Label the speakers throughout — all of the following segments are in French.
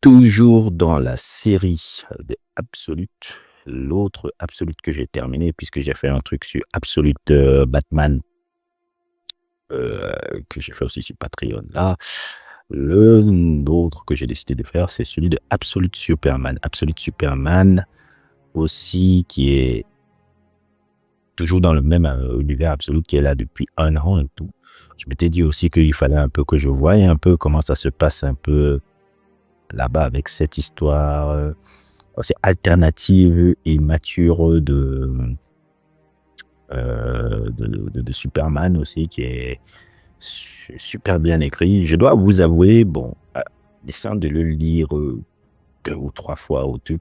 Speaker 1: Toujours dans la série des Absolutes, l'autre Absolute que j'ai terminé puisque j'ai fait un truc sur Absolute, Batman, que j'ai fait aussi sur Patreon là. L'autre que j'ai décidé de faire, c'est celui de Absolute Superman. Absolute Superman aussi qui est toujours dans le même, univers Absolute qui est là depuis 1 an et tout. Je m'étais dit aussi qu'il fallait un peu que je voie un peu comment ça se passe un peu là-bas avec cette histoire, c'est alternative et mature de Superman aussi, qui est super bien écrit. Je dois vous avouer, bon, essayant de le lire 2 ou 3 fois au tout,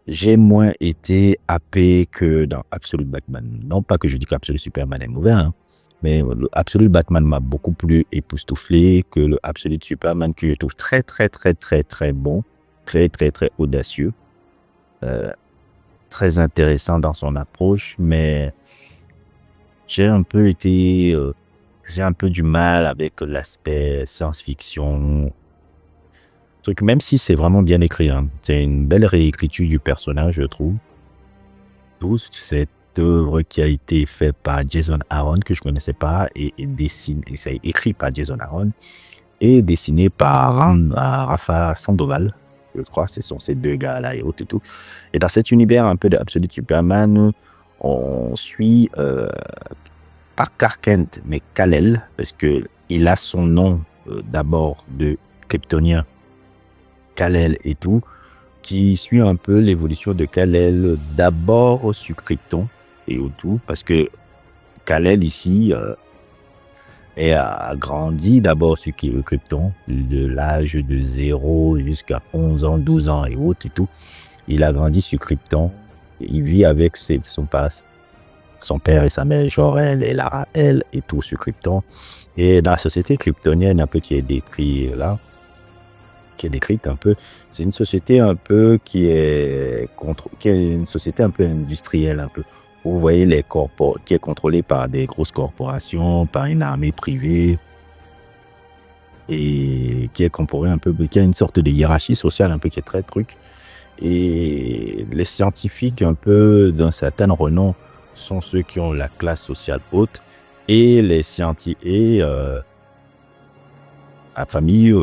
Speaker 1: j'ai moins été happé que dans Absolute Batman. Non pas que je dis qu'Absolute Superman est mauvais, hein, mais le Absolute Batman m'a beaucoup plus époustouflé que le Absolute Superman que je trouve très très très très très bon, très très très audacieux. Euh, Très intéressant dans son approche, mais j'ai un peu été, j'ai un peu du mal avec l'aspect science-fiction, truc, même si c'est vraiment bien écrit, hein. C'est une belle réécriture du personnage, je trouve. Tout cette œuvre qui a été faite par Jason Aaron, que je connaissais pas, et dessiné, et c'est écrit par Jason Aaron, et dessiné par Rafa Sandoval. Je crois que ce sont ces deux gars-là et autres et tout. Et dans cet univers un peu de Absolute Superman, on suit pas Clark Kent, mais Kal-El, parce que il a son nom d'abord de Kryptonien, Kal-El et tout, qui suit un peu l'évolution de Kal-El d'abord sur Krypton et tout, parce que Kal-El ici a grandi d'abord sur Krypton, de l'âge de 0 jusqu'à 11 ans, 12 ans et autres et tout. Il a grandi sur Krypton, il vit avec son père et sa mère, Jor-El et Lara-El et tout sur Krypton. Et dans la société kryptonienne un peu qui est décrite là, qui est décrite un peu, c'est une société un peu qui est une société un peu industrielle un peu. Vous voyez qui est contrôlée par des grosses corporations, par une armée privée et qui est composée un peu, qui a une sorte de hiérarchie sociale un peu qui est très truc. Et les scientifiques un peu d'un certain renom sont ceux qui ont la classe sociale haute, et les scientifiques et la famille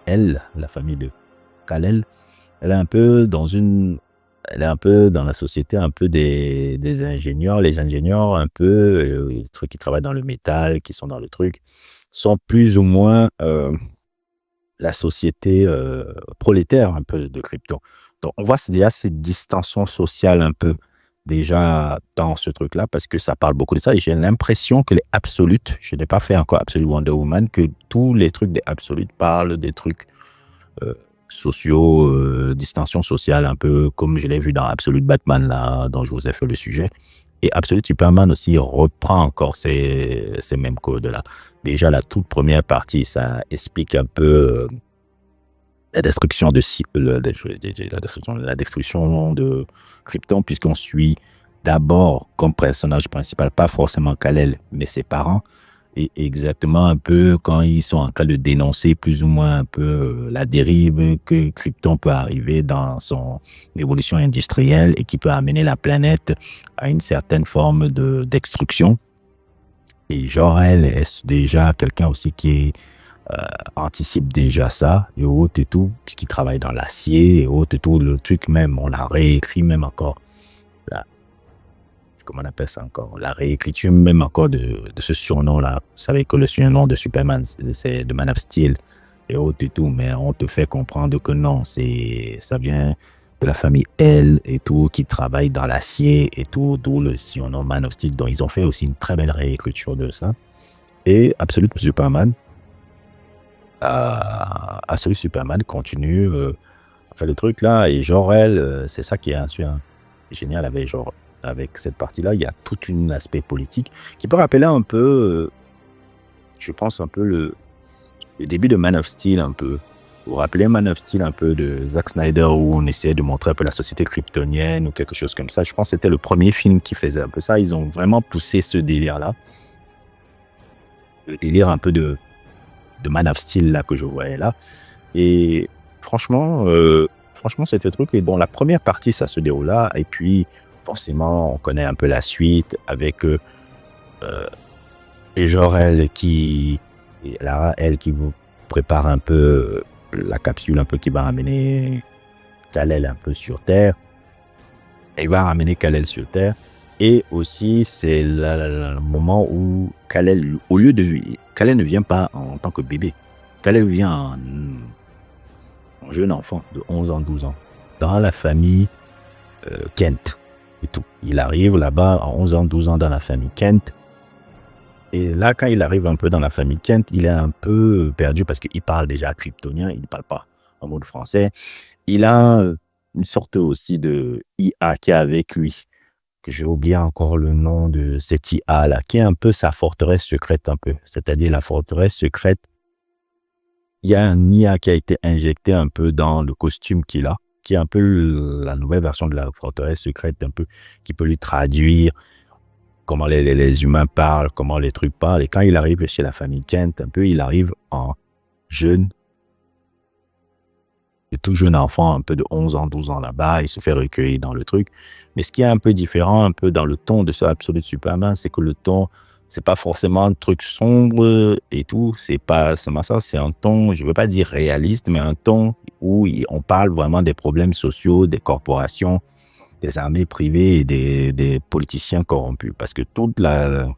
Speaker 1: L, la famille de Kal-El, elle est un peu dans elle est un peu dans la société un peu des ingénieurs. Les ingénieurs un peu, les trucs qui travaillent dans le métal, qui sont dans le truc, sont plus ou moins la société prolétaire un peu de Krypton. Donc on voit déjà cette distension sociale un peu déjà dans ce truc-là, parce que ça parle beaucoup de ça, et j'ai l'impression que les Absolutes, je n'ai pas fait encore Absolute Wonder Woman, que tous les trucs des Absolutes parlent des trucs euh, sociaux, distension sociale, un peu comme je l'ai vu dans Absolute Batman, là, dont je vous ai fait le sujet. Et Absolute Superman aussi reprend encore ces mêmes codes-là. Déjà, la toute première partie, ça explique un peu la destruction la destruction de Krypton, puisqu'on suit d'abord comme personnage principal, pas forcément Kal-El, mais ses parents, et exactement un peu quand ils sont en train de dénoncer plus ou moins un peu la dérive que Krypton peut arriver dans son évolution industrielle et qui peut amener la planète à une certaine forme de destruction. Et Jor-El est déjà quelqu'un aussi qui anticipe déjà ça et autres et tout, puisqu'il travaille dans l'acier et autres et tout, le truc même, on l'a réécrit même encore, la, comment on appelle ça encore, la réécriture même encore de ce surnom-là. Vous savez que le surnom de Superman, c'est de Man of Steel et autres et tout, mais on te fait comprendre que non, ça vient de la famille L et tout, qui travaille dans l'acier et tout, d'où le surnom Man of Steel. Donc ils ont fait aussi une très belle réécriture de ça. Et Absolute Superman, celui Superman continue à faire le truc là, et Jor-El, c'est ça qui est génial avec avec cette partie-là, il y a tout un aspect politique qui peut rappeler un peu, je pense un peu le début de Man of Steel un peu. Vous rappelez Man of Steel un peu de Zack Snyder, où on essayait de montrer un peu la société kryptonienne ou quelque chose comme ça. Je pense que c'était le premier film qui faisait un peu ça. Ils ont vraiment poussé ce délire-là, le délire un peu de Man of Steel là que je voyais là. Et franchement, c'était truc. Et bon, la première partie, ça se déroule là. Et puis, forcément, on connaît un peu la suite avec et genre Lara, elle qui vous prépare un peu la capsule un peu qui va ramener Kal-El un peu sur Terre. Il va ramener Kal-El sur Terre. Et aussi, c'est le moment où Kal-El, au lieu de... Kal-El ne vient pas en tant que bébé. Kal-El vient en jeune enfant de 11 ans, 12 ans. Dans la famille Kent et tout. Il arrive là-bas à 11 ans, 12 ans dans la famille Kent. Et là, quand il arrive un peu dans la famille Kent, il est un peu perdu parce qu'il parle déjà kryptonien, il ne parle pas en mode français. Il a une sorte aussi de IA qui est avec lui, que j'ai oublié encore le nom de cette IA-là, qui est un peu sa forteresse secrète un peu. C'est-à-dire la forteresse secrète, il y a un IA qui a été injecté un peu dans le costume qu'il a, qui est un peu la nouvelle version de la forteresse secrète, un peu, qui peut lui traduire comment les humains parlent, comment les trucs parlent. Et quand il arrive chez la famille Kent, un peu, il arrive en jeune, tout jeune enfant, un peu de 11 ans, 12 ans là-bas, il se fait recueillir dans le truc. Mais ce qui est un peu différent, un peu dans le ton de ce Absolute Superman, c'est que le ton, c'est pas forcément un truc sombre et tout, c'est pas seulement ça, c'est un ton, je veux pas dire réaliste, mais un ton où on parle vraiment des problèmes sociaux, des corporations, des armées privées et des politiciens corrompus. Parce que toute la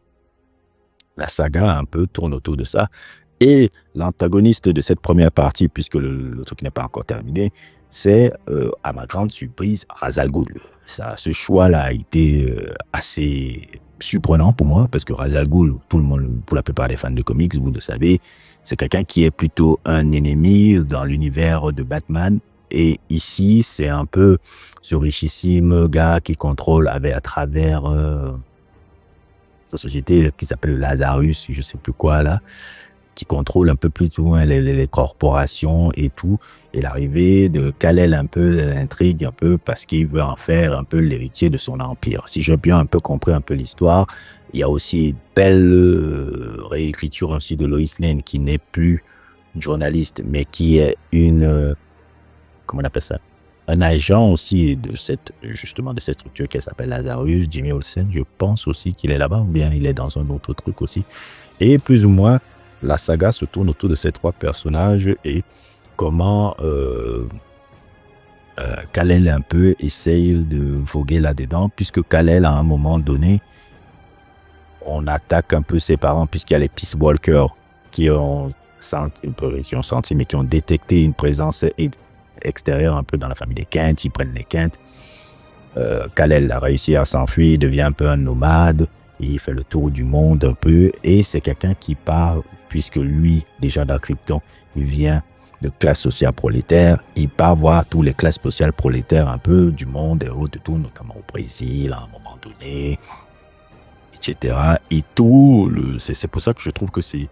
Speaker 1: saga un peu tourne autour de ça. Et l'antagoniste de cette première partie, puisque le truc n'est pas encore terminé, c'est, à ma grande surprise, Ra's al Ghul. Ce choix-là a été assez surprenant pour moi, parce que Ra's al Ghul, tout le monde, pour la plupart des fans de comics, vous le savez, c'est quelqu'un qui est plutôt un ennemi dans l'univers de Batman. Et ici, c'est un peu ce richissime gars qui contrôle à travers sa société qui s'appelle Lazarus, je sais plus quoi là, qui contrôle un peu plus ou moins les corporations et tout. Et l'arrivée de Kal-El un peu l'intrigue un peu parce qu'il veut en faire un peu l'héritier de son empire. Si j'ai bien un peu compris un peu l'histoire, il y a aussi une belle réécriture aussi de Lois Lane qui n'est plus une journaliste mais qui est une comment on appelle ça, un agent aussi de cette structure qui s'appelle Lazarus. Jimmy Olsen, je pense aussi qu'il est là-bas ou bien il est dans un autre truc aussi. Et plus ou moins la saga se tourne autour de ces trois personnages et comment Kal-El un peu essaye de voguer là-dedans, puisque Kal-El à un moment donné, on attaque un peu ses parents, puisqu'il y a les Peace Walkers qui ont senti, mais qui ont détecté une présence extérieure un peu dans la famille des Kent. Ils prennent les Kent. Kal-El a réussi à s'enfuir, il devient un peu un nomade. Il fait le tour du monde un peu et c'est quelqu'un qui part, puisque lui, déjà dans Krypton, il vient de classe sociale prolétaire. Il part voir toutes les classes sociales prolétaires un peu du monde et autres, tout, notamment au Brésil à un moment donné, etc. Et tout, c'est pour ça que je trouve que c'est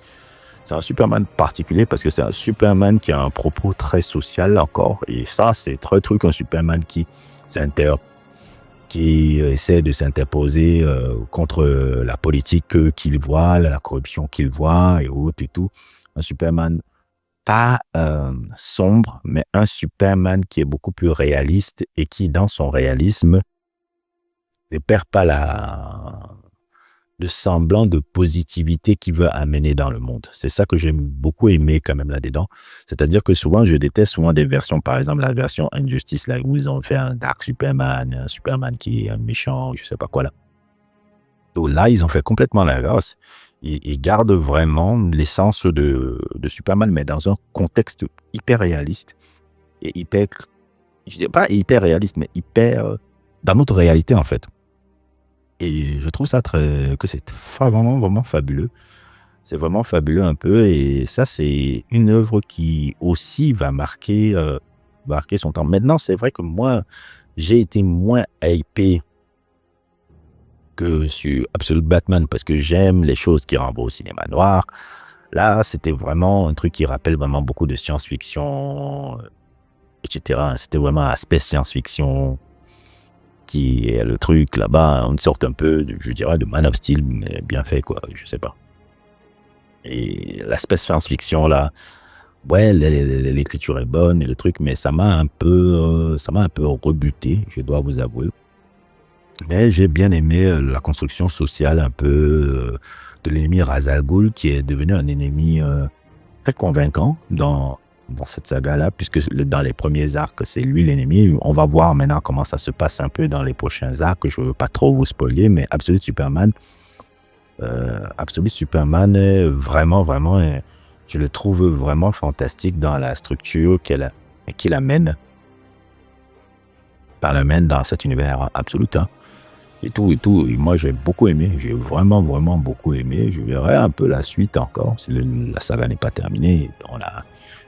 Speaker 1: un Superman particulier, parce que c'est un Superman qui a un propos très social encore. Et ça, c'est très truc, un Superman qui essaie de s'interposer contre la politique qu'il voit, la corruption qu'il voit et autres et tout. Un Superman pas sombre, mais un Superman qui est beaucoup plus réaliste et qui, dans son réalisme, ne perd pas le semblant de positivité qu'il veut amener dans le monde. C'est ça que j'aime beaucoup aimer quand même là-dedans. C'est-à-dire que souvent, je déteste souvent des versions, par exemple la version Injustice, là, où ils ont fait un Dark Superman, un Superman qui est un méchant, je sais pas quoi là. Donc là, ils ont fait complètement l'inverse. Ils gardent vraiment l'essence de Superman, mais dans un contexte hyper réaliste et hyper, je dirais pas hyper réaliste, mais hyper dans notre réalité en fait. Et je trouve ça que c'est vraiment, vraiment fabuleux. C'est vraiment fabuleux un peu. Et ça, c'est une œuvre qui aussi va marquer son temps. Maintenant, c'est vrai que moi, j'ai été moins hypé que sur Absolute Batman parce que j'aime les choses qui renvoient au cinéma noir. Là, c'était vraiment un truc qui rappelle vraiment beaucoup de science-fiction, etc. C'était vraiment un aspect science-fiction qui est le truc là-bas, une sorte un peu, je dirais, de Man of Steel, mais bien fait, quoi, je sais pas. Et l'aspect science-fiction, là, ouais, l'écriture est bonne et le truc, mais ça m'a un peu rebuté, je dois vous avouer. Mais j'ai bien aimé, la construction sociale un peu, de l'ennemi Ra's al Ghul qui est devenu un ennemi, très convaincant dans cette saga-là, puisque dans les premiers arcs, c'est lui l'ennemi. On va voir maintenant comment ça se passe un peu dans les prochains arcs. Je ne veux pas trop vous spoiler, mais Absolute Superman est vraiment, vraiment, je le trouve vraiment fantastique dans la structure qu'il amène, par la dans cet univers absolu, hein. Et tout, et tout. Et moi, j'ai beaucoup aimé. J'ai vraiment, vraiment beaucoup aimé. Je verrai un peu la suite encore. Si la saga n'est pas terminée, on a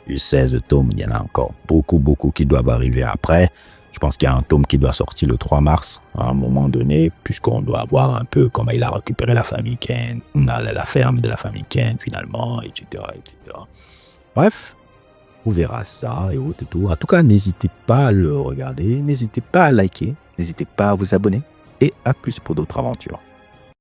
Speaker 1: eu 16 tomes. Il y en a encore beaucoup, beaucoup qui doivent arriver après. Je pense qu'il y a un tome qui doit sortir le 3 mars, à un moment donné, puisqu'on doit voir un peu comment il a récupéré la famille Kent, la ferme de la famille Kent, finalement, etc., etc. Bref, on verra ça et autres et tout. En tout cas, n'hésitez pas à le regarder, n'hésitez pas à liker, n'hésitez pas à vous abonner et à plus pour d'autres aventures.